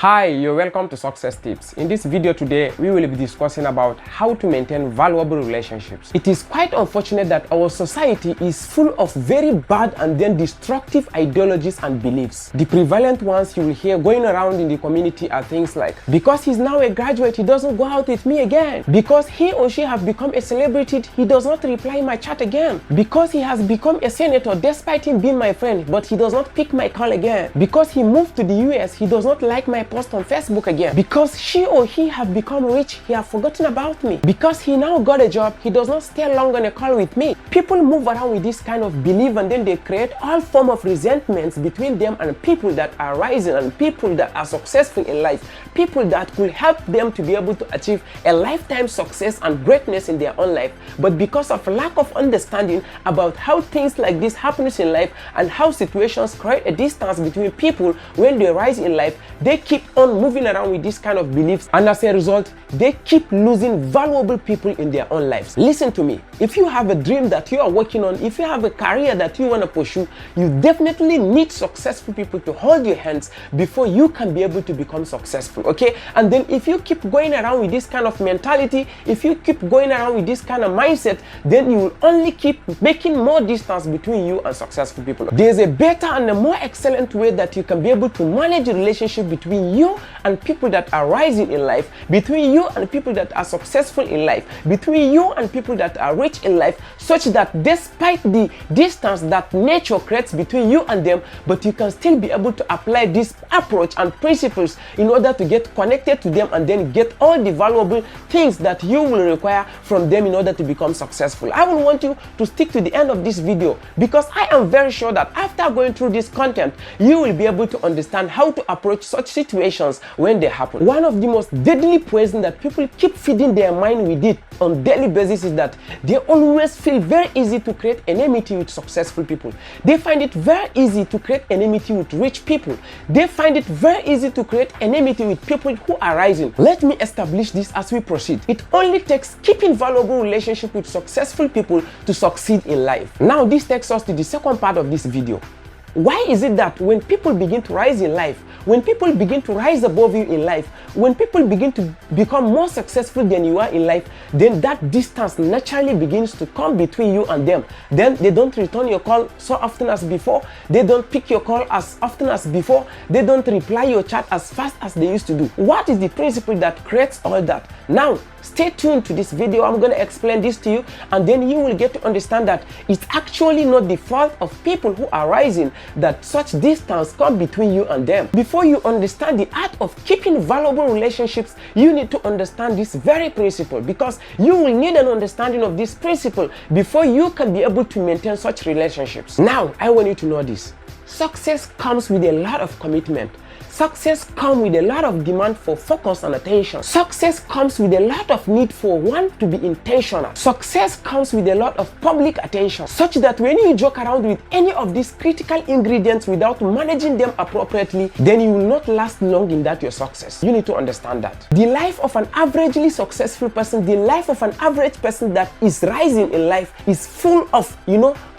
Hi, you're welcome to Success Tips. In this video today, we will be discussing about how to maintain valuable relationships. It is quite unfortunate that our society is full of very bad and then destructive ideologies and beliefs. The prevalent ones you will hear going around in the community are things like, because he's now a graduate, he doesn't go out with me again. Because he or she have become a celebrity, he does not reply my chat again. Because he has become a senator despite him being my friend, but he does not pick my call again. Because he moved to the US, he does not like my post on Facebook again. Because she or he have become rich, he have forgotten about me. Because he now got a job, he does not stay long on a call with me. People move around with this kind of belief and then they create all form of resentments between them and people that are rising and people that are successful in life. People that could help them to be able to achieve a lifetime success and greatness in their own life. But because of lack of understanding about how things like this happens in life and how situations create a distance between people when they rise in life, they keep on moving around with this kind of beliefs, and as a result they keep losing valuable people in their own lives. Listen to me, if you have a dream that you are working on, if you have a career that you want to pursue, you definitely need successful people to hold your hands before you can be able to become successful. Okay, and then if you keep going around with this kind of mentality, if you keep going around with this kind of mindset, then you will only keep making more distance between you and successful people. There's a better and a more excellent way that you can be able to manage a relationship between you and people that are rising in life, between you and people that are successful in life, between you and people that are rich in life, such that despite the distance that nature creates between you and them, but you can still be able to apply this approach and principles in order to get connected to them and then get all the valuable things that you will require from them in order to become successful. I will want you to stick to the end of this video because I am very sure that after going through this content, you will be able to understand how to approach such situations when they happen. One of the most deadly poison that people keep feeding their mind with it on daily basis is that they always feel very easy to create enmity with successful people. They find it very easy to create enmity with rich people. They find it very easy to create enmity with people who are rising. Let me establish this as we proceed. It only takes keeping valuable relationship with successful people to succeed in life. Now this takes us to the second part of this video. Why is it that when people begin to rise in life, when people begin to rise above you in life, when people begin to become more successful than you are in life, then that distance naturally begins to come between you and them? Then they don't return your call so often as before, they don't pick your call as often as before, they don't reply your chat as fast as they used to do. What is the principle that creates all that? Now, stay tuned to this video. I'm going to explain this to you and then you will get to understand that it's actually not the fault of people who are rising that such distance comes between you and them. Before you understand the art of keeping valuable relationships, you need to understand this very principle, because you will need an understanding of this principle before you can be able to maintain such relationships. Now, I want you to know this. Success comes with a lot of commitment. Success comes with a lot of demand for focus and attention. Success comes with a lot of need for one to be intentional. Success comes with a lot of public attention, such that when you joke around with any of these critical ingredients without managing them appropriately, then you will not last long in that your success. You need to understand that. The life of an averagely successful person, the life of an average person that is rising in life is full of,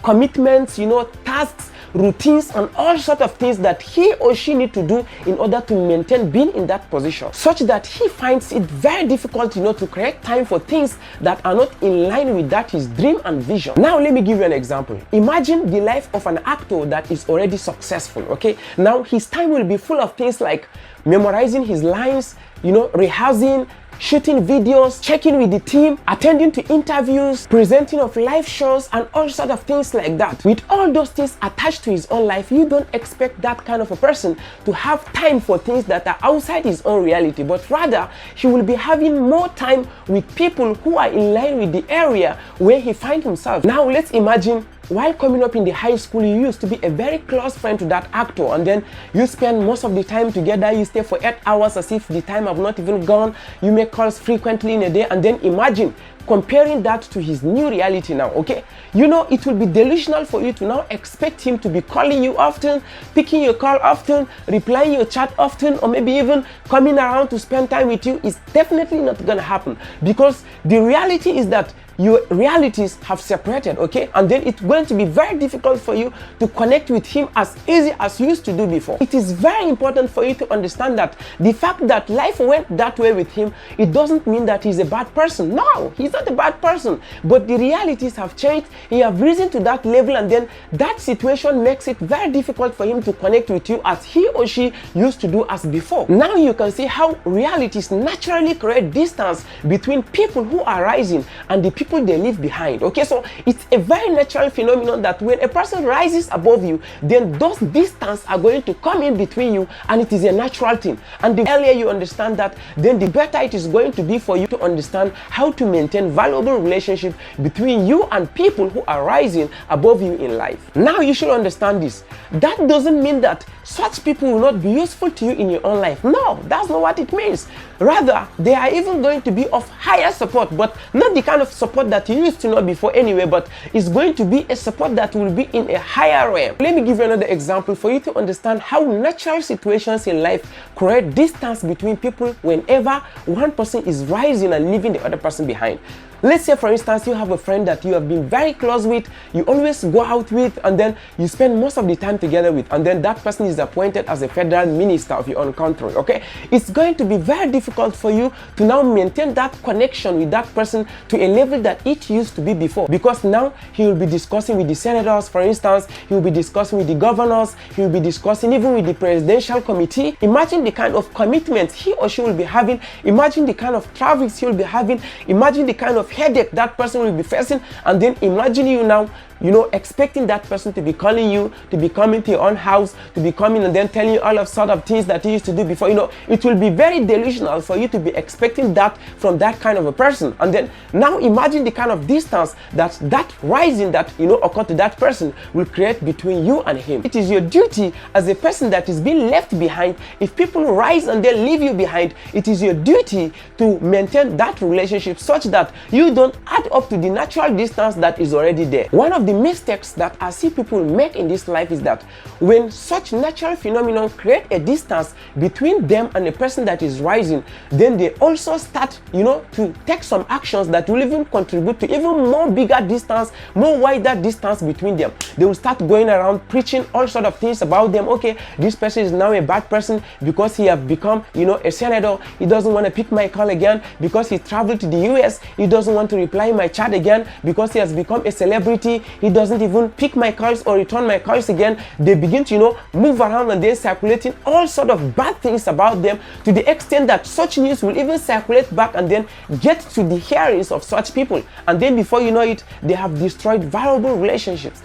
commitments, tasks, routines and all sorts of things that he or she need to do in order to maintain being in that position, such that he finds it very difficult to create time for things that are not in line with that his dream and vision. Now let me give you an example. Imagine the life of an actor that is already successful. Okay, now his time will be full of things like memorizing his lines, rehearsing, shooting videos, checking with the team, attending to interviews, presenting of live shows and all sorts of things like that. With all those things attached to his own life, you don't expect that kind of a person to have time for things that are outside his own reality, but rather he will be having more time with people who are in line with the area where he finds himself. Now let's imagine while coming up in the high school, you used to be a very close friend to that actor, and then you spend most of the time together. You stay for 8 hours as if the time have not even gone. You make calls frequently in a day, and then imagine comparing that to his new reality now, okay? You know, it will be delusional for you to now expect him to be calling you often, picking your call often, replying your chat often, or maybe even coming around to spend time with you. It's definitely not gonna happen, because the reality is that your realities have separated, okay? And then it's going to be very difficult for you to connect with him as easy as you used to do before. It is very important for you to understand that the fact that life went that way with him, it doesn't mean that he's a bad person. No, he's not a bad person, but the realities have changed. He have risen to that level, and then that situation makes it very difficult for him to connect with you as he or she used to do as before. Now you can see how realities naturally create distance between people who are rising and the people they leave behind, okay? So it's a very natural phenomenon that when a person rises above you, then those distance are going to come in between you, and it is a natural thing. And the earlier you understand that, then the better it is going to be for you to understand how to maintain valuable relationship between you and people who are rising above you in life. Now you should understand this. That doesn't mean that such people will not be useful to you in your own life. No, that's not what it means. Rather, they are even going to be of higher support, but not the kind of support that you used to know before anyway, but it's going to be a support that will be in a higher realm. Let me give you another example for you to understand how natural situations in life create distance between people whenever one person is rising and leaving the other person behind. Let's say, for instance, you have a friend that you have been very close with, you always go out with, and then you spend most of the time together with, and then that person is appointed as a federal minister of your own country, okay? It's going to be very difficult for you to now maintain that connection with that person to a level that it used to be before, because now he will be discussing with the senators, for instance, he will be discussing with the governors, he will be discussing even with the presidential committee. Imagine the kind of commitments he or she will be having, imagine the kind of travels he will be having, imagine the kind of headache that person will be facing, and then imagine you now, you know, expecting that person to be calling you, to be coming to your own house, to be coming and then telling you all of sort of things that he used to do before. You know, it will be very delusional for you to be expecting that from that kind of a person. And then now imagine the kind of distance that rising that, you know, occurred to that person will create between you and him. It is your duty as a person that is being left behind. If people rise and then leave you behind, it is your duty to maintain that relationship such that you don't add up to the natural distance that is already there. One of the mistakes that I see people make in this life is that when such natural phenomenon create a distance between them and the person that is rising, then they also start, you know, to take some actions that will even contribute to even more bigger distance, more wider distance between them. They will start going around preaching all sort of things about them. Okay, this person is now a bad person because he have become, you know, a senator. He doesn't want to pick my call again because he traveled to the US. He doesn't want to reply my chat again because he has become a celebrity. He doesn't even pick my calls or return my calls again. They begin to, you know, move around and they're circulating all sort of bad things about them, to the extent that such news will even circulate back and then get to the hearings of such people. And then before you know it, they have destroyed valuable relationships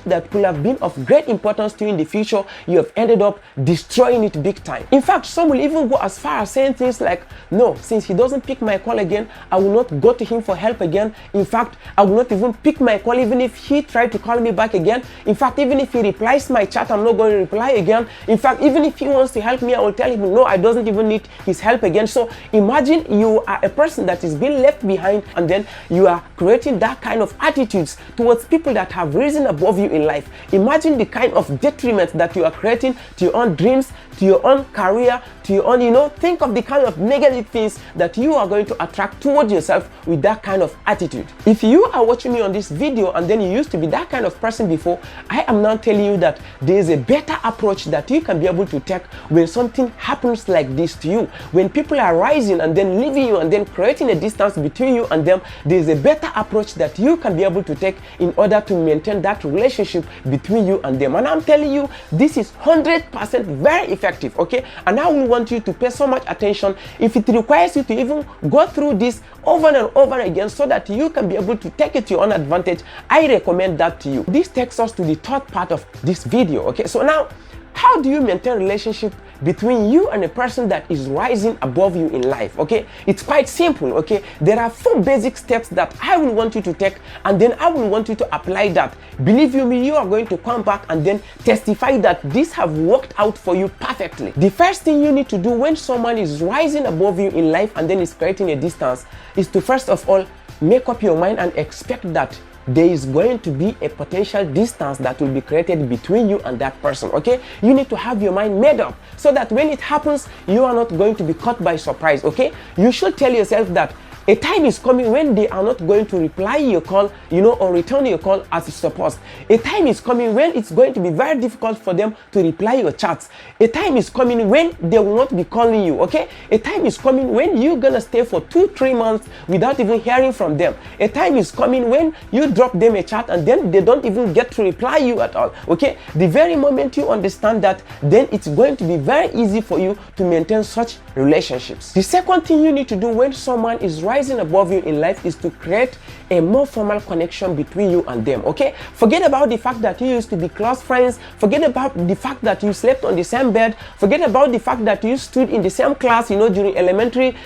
that could have been of great importance to you in the future. You have ended up destroying it big time. In fact, some will even go as far as saying things like, no, since he doesn't pick my call again, I will not go to him for help again. In fact, I will not even pick my call even if he tried to call me back again. In fact, even if he replies my chat, I'm not going to reply again. In fact, even if he wants to help me, I will tell him no, I doesn't even need his help again. So imagine you are a person that is being left behind, and then you are creating that kind of attitudes towards people that have risen above you in life. Imagine the kind of detriment that you are creating to your own dreams, to your own career, to your own, you know, think of the kind of negative things that you are going to attract towards yourself with that kind of attitude. If you are watching me on this video and then you used to be that kind of person before, I am now telling you that there is a better approach that you can be able to take when something happens like this to you. When people are rising and then leaving you and then creating a distance between you and them, there is a better approach that you can be able to take in order to maintain that relationship between you and them. And I'm telling you, this is 100% very effective, okay? And I will want you to pay so much attention. If it requires you to even go through this over and over again so that you can be able to take it to your own advantage, I recommend that to you. This takes us to the third part of this video, okay? So now, how do you maintain relationship between you and a person that is rising above you in life? Okay, it's quite simple. Okay, there are 4 basic steps that I will want you to take, and then I will want you to apply that. Believe you me, you are going to come back and then testify that this have worked out for you perfectly. The first thing you need to do when someone is rising above you in life and then is creating a distance is to first of all make up your mind and expect that there is going to be a potential distance that will be created between you and that person. Okay, you need to have your mind made up so that when it happens, you are not going to be caught by surprise. Okay, you should tell yourself that a time is coming when they are not going to reply your call, or return your call as it's supposed. A time is coming when it's going to be very difficult for them to reply your chats. A time is coming when they will not be calling you, okay? A time is coming when you're gonna stay for 2-3 months without even hearing from them. A time is coming when you drop them a chat and then they don't even get to reply you at all, okay? The very moment you understand that, then it's going to be very easy for you to maintain such relationships. The second thing you need to do when someone is rising above you in life is to create a more formal connection between you and them. Okay, forget about the fact that you used to be close friends. Forget about the fact that you slept on the same bed. Forget about the fact that you stood in the same class, during elementary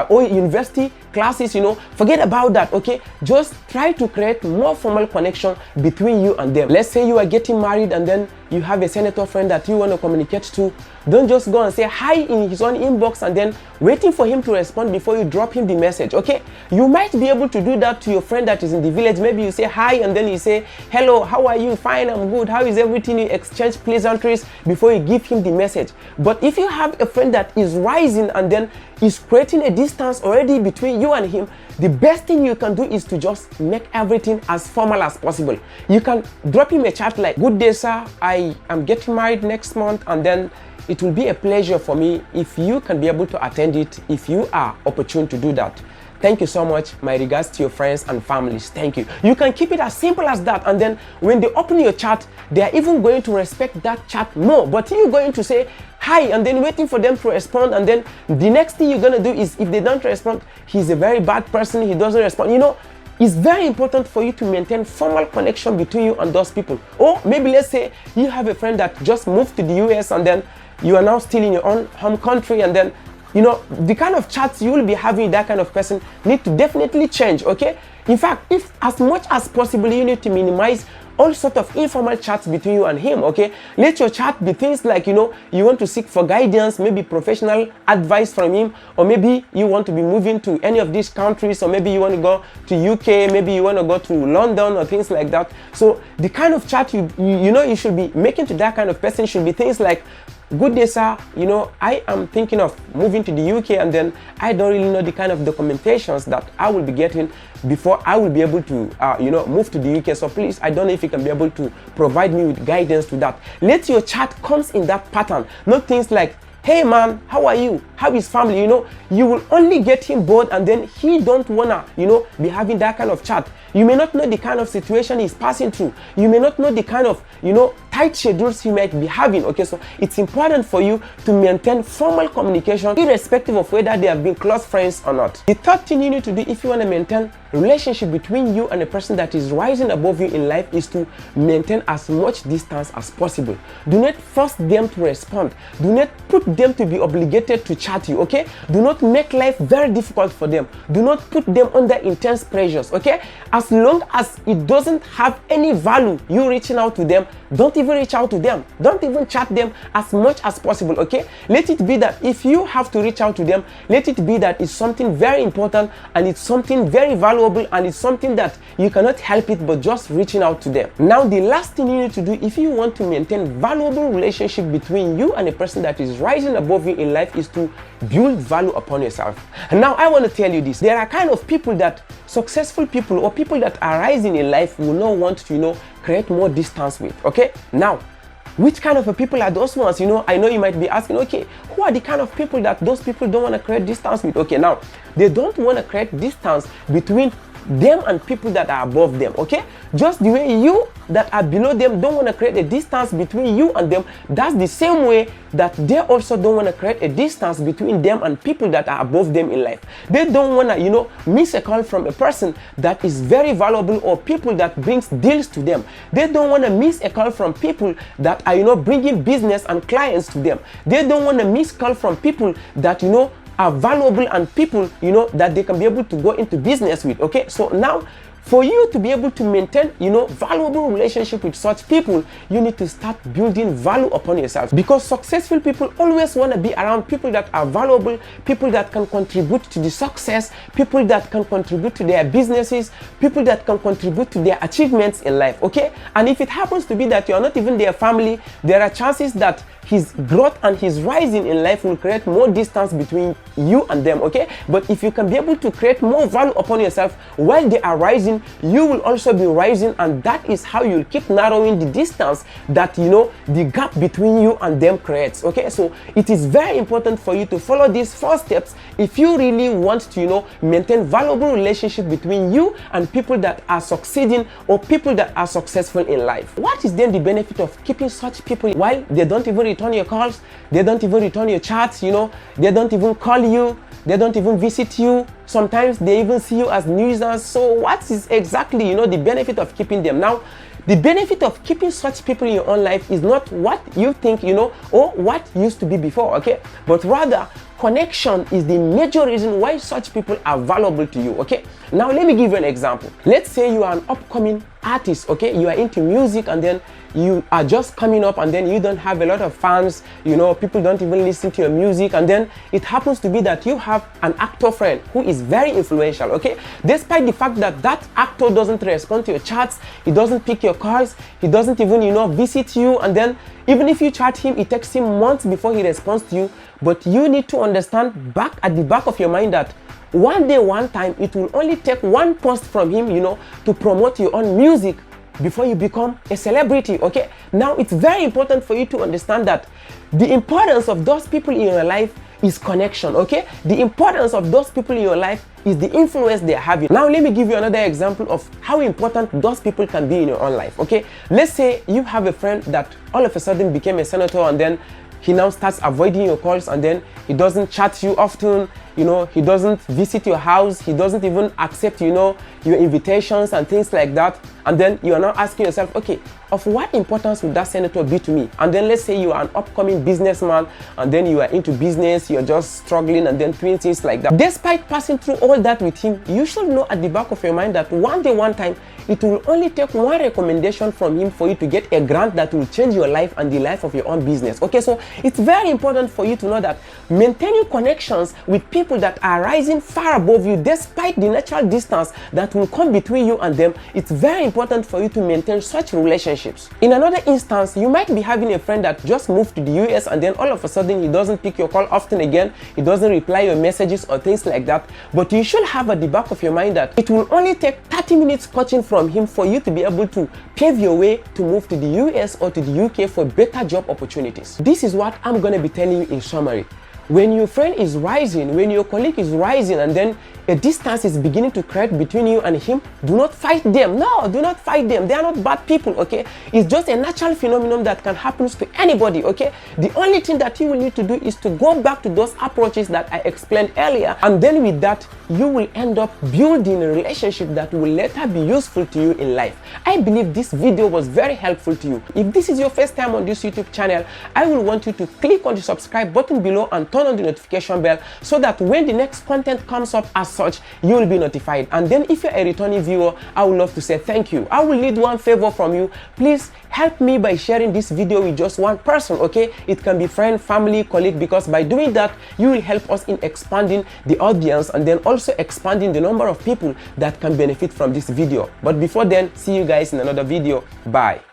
or university classes. Forget about that. Okay, just try to create more formal connection between you and them. Let's say you are getting married and then you have a senator friend that you want to communicate to. Don't just go and say hi in his own inbox and then waiting for him to respond before you drop him the message. Okay, you might be able to do that to your friend that is in the village. Maybe you say hi and then you say hello, how are you? Fine, I'm good. How is everything? You exchange pleasantries before you give him the message. But if you have a friend that is rising and then is creating a distance already between you and him, the best thing you can do is to just make everything as formal as possible. You can drop him a chat like, good day sir, I am getting married next month, and then it will be a pleasure for me if you can be able to attend it, if you are opportune to do that. Thank you so much. My regards to your friends and families. Thank you. You can keep it as simple as that, and then when they open your chat, they are even going to respect that chat more. But you're going to say hi and then waiting for them to respond, and then the next thing you're going to do is, if they don't respond, he's a very bad person, he doesn't respond. It's very important for you to maintain formal connection between you and those people. Or maybe let's say you have a friend that just moved to the US and then you are now still in your own home country, and then the kind of chats you will be having with that kind of person need to definitely change. Okay, in fact, if as much as possible you need to minimize all sort of informal chats between you and him. Okay, let your chat be things like you want to seek for guidance, maybe professional advice from him, or maybe you want to be moving to any of these countries, or maybe you want to go to UK, maybe you want to go to London or things like that. So the kind of chat you should be making to that kind of person should be things like, good day sir, I am thinking of moving to the UK, and then I don't really know the kind of documentations that I will be getting before I will be able to move to the UK. So please, I don't know if you can be able to provide me with guidance to that. Let your chat comes in that pattern, not things like, hey man, how are you? How is family? You will only get him bored, and then he don't wanna, be having that kind of chat. You may not know the kind of situation he's passing through. You may not know the kind of, tight schedules he might be having. Okay, so it's important for you to maintain formal communication, irrespective of whether they have been close friends or not. The third thing you need to do if you want to maintain relationship between you and a person that is rising above you in life is to maintain as much distance as possible. Do not force them to respond. Do not put them to be obligated to chat you. Okay, do not make life very difficult for them. Do not put them under intense pressures. Okay, as long as it doesn't have any value you reaching out to them, don't even reach out to them. Don't even chat them as much as possible. Okay, let it be that if you have to reach out to them, let it be that it's something very important and it's something very valuable, and it's something that you cannot help it but just reaching out to them. Now, the last thing you need to do if you want to maintain valuable relationship between you and a person that is rising above you in life is to build value upon yourself. And now I want to tell you this. There are kind of people that, successful people or people that are rising in life, will not want to create more distance with. Okay, now which kind of people are those ones? I know you might be asking, okay, who are the kind of people that those people don't want to create distance with? Okay, now they don't want to create distance between them and people that are above them. Okay, just the way you that are below them don't want to create a distance between you and them, that's the same way that they also don't want to create a distance between them and people that are above them in life. They don't want to miss a call from a person that is very valuable, or people that brings deals to them. They don't want to miss a call from people that are bringing business and clients to them. They don't want to miss call from people that are valuable and people that they can be able to go into business with. Okay, so now for you to be able to maintain, valuable relationship with such people, you need to start building value upon yourself, because successful people always want to be around people that are valuable, people that can contribute to the success, people that can contribute to their businesses, people that can contribute to their achievements in life. Okay, and if it happens to be that you are not even their family, there are chances that his growth and his rising in life will create more distance between you and them. Okay, but if you can be able to create more value upon yourself while they are rising, you will also be rising, and that is how you'll keep narrowing the distance that the gap between you and them creates. Okay, so it is very important for you to follow these 4 steps if you really want to maintain valuable relationship between you and people that are succeeding or people that are successful in life. What is then the benefit of keeping such people while they don't even return your calls, they don't even return your chats, they don't even call you, they don't even visit you, sometimes they even see you as nuisance? So what is exactly the benefit of keeping them? Now, the benefit of keeping such people in your own life is not what you think or what used to be before, okay, but rather connection is the major reason why such people are valuable to you. Okay, now let me give you an example. Let's say you are an upcoming artist, okay, you are into music, and then you are just coming up, and then you don't have a lot of fans, people don't even listen to your music, and then it happens to be that you have an actor friend who is very influential. Okay, despite the fact that that actor doesn't respond to your chats, he doesn't pick your calls, he doesn't even visit you, and then even if you chat him, it takes him months before he responds to you. But you need to understand back at the back of your mind that one day, one time, it will only take one post from him to promote your own music before you become a celebrity. Okay, now it's very important for you to understand that the importance of those people in your life is connection. Okay, the importance of those people in your life is the influence they are having. Now let me give you another example of how important those people can be in your own life. Okay, let's say you have a friend that all of a sudden became a senator, and then he now starts avoiding your calls, and then he doesn't chat you often, he doesn't visit your house, he doesn't even accept your invitations and things like that. And then you are now asking yourself, okay, of what importance would that senator be to me? And then let's say you are an upcoming businessman, and then you are into business, you're just struggling, and then doing things like that. Despite passing through all that with him, you should know at the back of your mind that one day, one time, it will only take one recommendation from him for you to get a grant that will change your life and the life of your own business. Okay, so it's very important for you to know that maintaining connections with people that are rising far above you, despite the natural distance that will come between you and them, it's very important for you to maintain such relationships. In another instance, you might be having a friend that just moved to the US, and then all of a sudden he doesn't pick your call often again, he doesn't reply your messages or things like that. But you should have at the back of your mind that it will only take 30 minutes coaching from him for you to be able to pave your way to move to the US or to the UK for better job opportunities. This is what I'm going to be telling you in summary. When your friend is rising, when your colleague is rising, and then a distance is beginning to create between you and him, do not fight them. No, do not fight them. They are not bad people, okay? It's just a natural phenomenon that can happen to anybody, okay? The only thing that you will need to do is to go back to those approaches that I explained earlier, and then with that, you will end up building a relationship that will later be useful to you in life. I believe this video was very helpful to you. If this is your first time on this YouTube channel, I will want you to click on the subscribe button below and turn on the notification bell so that when the next content comes up as such, you will be notified. And then if you're a returning viewer, I would love to say thank you. I will need one favor from you. Please help me by sharing this video with just one person, okay? It can be friend, family, colleague, because by doing that, you will help us in expanding the audience and then also expanding the number of people that can benefit from this video. But before then, see you guys in another video. Bye.